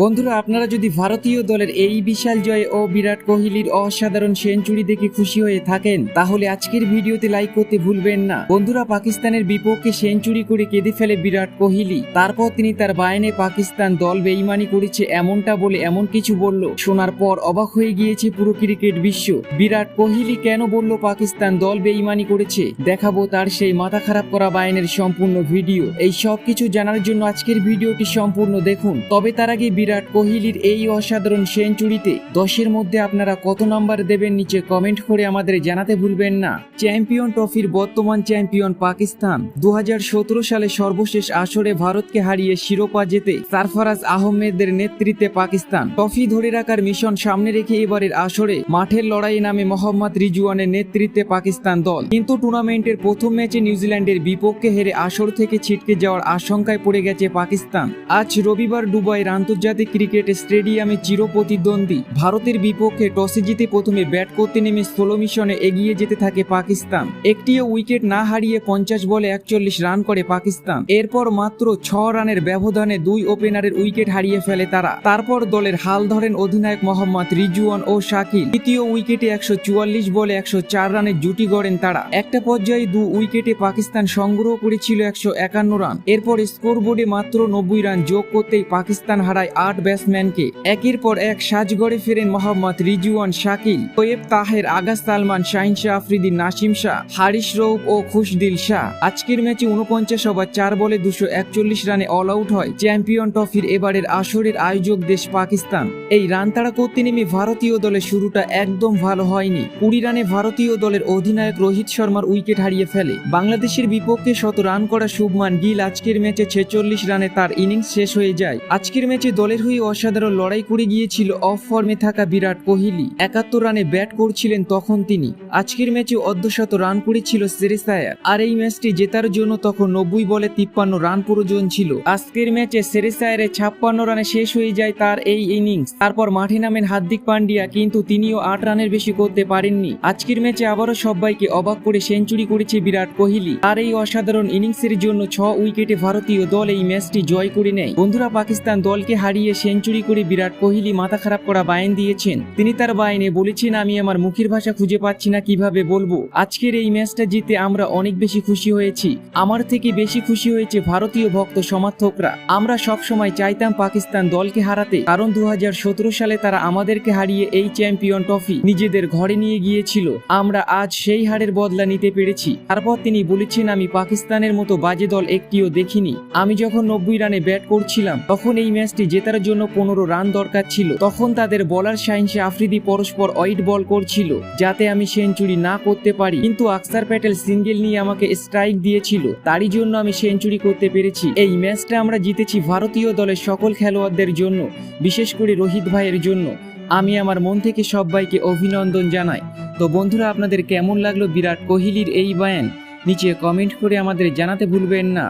বন্ধুরা, আপনারা যদি ভারতীয় দলের এই বিশাল জয় ও বিরাট কোহলির অসাধারণ সেঞ্চুরি দেখে খুশি হয়ে থাকেন তাহলে আজকের ভিডিওতে লাইক করতে ভুলবেন না। বন্ধুরা, পাকিস্তানের বিপক্ষে সেঞ্চুরি করে কেঁদে ফেলে বিরাট কোহলি। তারপর তিনি তার বায়ানে পাকিস্তান দল বেঈমানি করেছে এমনটা বলে এমন কিছু বলল, শোনার পর অবাক হয়ে গিয়েছে পুরো ক্রিকেট বিশ্ব। বিরাট কোহলি কেন বলল পাকিস্তান দল বেঈমানি করেছে, দেখাবো তার সেই মাথা খারাপ করা বায়ানের সম্পূর্ণ ভিডিও। এই সব কিছু জানার জন্য আজকের ভিডিওটি সম্পূর্ণ দেখুন। তবে তার আগে বিরাট কোহলির এই অসাধারণ সেঞ্চুরিতে 10-এর মধ্যে আপনারা কত নাম্বার দেবেন নিচে কমেন্ট করে আমাদের জানাতে ভুলবেন না। চ্যাম্পিয়ন ট্রফির বর্তমান চ্যাম্পিয়ন পাকিস্তান 2017 সালে সর্বশেষ আসরে ভারতকে হারিয়ে শিরোপা জেতে সারফরাজ আহমেদের নেতৃত্বে পাকিস্তান ট্রফি ধরে রাখার মিশন সামনে রেখে এবারের আসরে মাঠের লড়াইয়ে নামে মোহাম্মদ রিজওয়ানের নেতৃত্বে পাকিস্তান দল। কিন্তু টুর্নামেন্টের প্রথম ম্যাচে নিউজিল্যান্ডের বিপক্ষে হেরে আসর থেকে ছিটকে যাওয়ার আশঙ্কায় পড়ে গেছে পাকিস্তান। আজ রবিবার দুবাইয়ের আন্তর্জাতিক ক্রিকেট স্টেডিয়ামে চিরপ্রতিদ্বন্দ্বী ভারতের বিপক্ষে টসে জিতে প্রথমে ব্যাট করতে নেমে স্লো মিশনে এগিয়ে যেতে থাকে পাকিস্তান। একটিও উইকেট না হারিয়ে 50 বলে 41 রান করে পাকিস্তান। এরপর মাত্র 6 রানের ব্যবধানে দুই ওপেনারের উইকেট হারিয়ে ফেলে তারা। তারপর দলের হাল ধরেন অধিনায়ক মোহাম্মদ রিজওয়ান ও শাকিল। তৃতীয় উইকেটে 144 বলে 104 রানের জুটি গড়েন তারা। একটা পর্যায়ে 2 উইকেটে পাকিস্তান সংগ্রহ করেছিল 151 রান। এরপর স্কোরবোর্ডে মাত্র 90 রান যোগ করতেই পাকিস্তান হারায় 8 ব্যাটসম্যানকে। একের পর এক সাজ গড়ে ফেরেন মোহাম্মদ রিজওয়ান, শাকিল, তোয়েব তাহের, আগা সালমান, শাহিন শাহ আফ্রিদি, নাসিম শাহ, হারিস রৌফ ও খুশদিল শাহ। আজকের ম্যাচে 49 ওভার 4 বলে 241 রানে অল আউট হয় চ্যাম্পিয়ন ট্রফির এবারের আসরের আয়োজক দেশ পাকিস্তান। এই রান তাড়া করতে নেমে ভারতীয় দলের শুরুটা একদম ভালো হয়নি। 20 রানে ভারতীয় দলের অধিনায়ক রোহিত শর্মার উইকেট হারিয়ে ফেলে। বাংলাদেশের বিপক্ষে 100 রান করা শুভমান গিল আজকের ম্যাচে 46 রানে তার ইনিংস শেষ হয়ে যায়। আজকের ম্যাচে দলের হয়ে অসাধারণ লড়াই করে গিয়েছিল অফ ফর্মে থাকা বিরাট কোহলি। 71 রানে ব্যাট করছিলেন তখন তিনি। আজকের ম্যাচে অর্ধশত রান করেছিল শ্রেয়স আয়ার। আর এই ম্যাচটি জেতার জন্য তখন 90 বলে 53 রান প্রয়োজন ছিল। আজকের ম্যাচে শ্রেয়স আয়ারের 56 রানে শেষ হয়ে যায় তার এই ইনিংস। তারপর মাঠে নামেন হার্দিক পান্ডিয়া, কিন্তু তিনিও 8 রানের বেশি করতে পারেননি। আজকের ম্যাচে আবারও সবাইকে অবাক করে সেঞ্চুরি করেছে বিরাট কোহলি। আর এই অসাধারণ ইনিংসের জন্য 6 উইকেটে ভারতীয় দল এই ম্যাচটি জয় করে নেয়। বন্ধুরা, পাকিস্তান দলকে হারিয়ে সেঞ্চুরি করে বিরাট কোহলি মাথা খারাপ করা বায়ান দিয়েছেন। তিনি তার বায়ানে বলেছেন, আমি আমার মুখের ভাষা খুঁজে পাচ্ছি না কিভাবে বলবো। আজকের এই ম্যাচটা জিতে আমরা অনেক বেশি খুশি হয়েছি। আমার থেকে বেশি খুশি হয়েছে ভারতীয় ভক্ত সমর্থকরা। আমরা সব সময় চাইতাম পাকিস্তান দলকে হারাতে, কারণ 2017 সালে তারা আমাদেরকে হারিয়ে এই চ্যাম্পিয়ন ট্রফি নিজেদের ঘরে নিয়ে গিয়েছিল। আমরা আজ সেই হারের বদলা নিতে পেরেছি। তারপর তিনি বলেছেন, আমি পাকিস্তানের মতো বাজে দল একটিও দেখিনি। আমি যখন 90 রানে ব্যাট করছিলাম তখন এই ম্যাচটি জেতার জন্য 15 রান দরকার ছিল। তখন তাদের বোলার শাহিন শাহ আফ্রিদি পরস্পর ওয়াইড বল করছিল যাতে আমি সেঞ্চুরি না করতে পারি, কিন্তু আকসার প্যাটেল সিঙ্গেল নিয়ে আমাকে স্ট্রাইক দিয়েছিল, তারই জন্য আমি সেঞ্চুরি করতে পেরেছি। এই ম্যাচটা আমরা জিতেছি ভারতীয় দলের সকল খেলোয়াড়দের জন্য, বিশেষ করে রোহিত ভাইয়ের জন্য। আমি আমার মন থেকে সবাইকে অভিনন্দন জানাই। তো বন্ধুরা, আপনাদের কেমন লাগলো বিরাট কোহলির এই বায়ান নিচে কমেন্ট করে আমাদের জানাতে ভুলবেন না।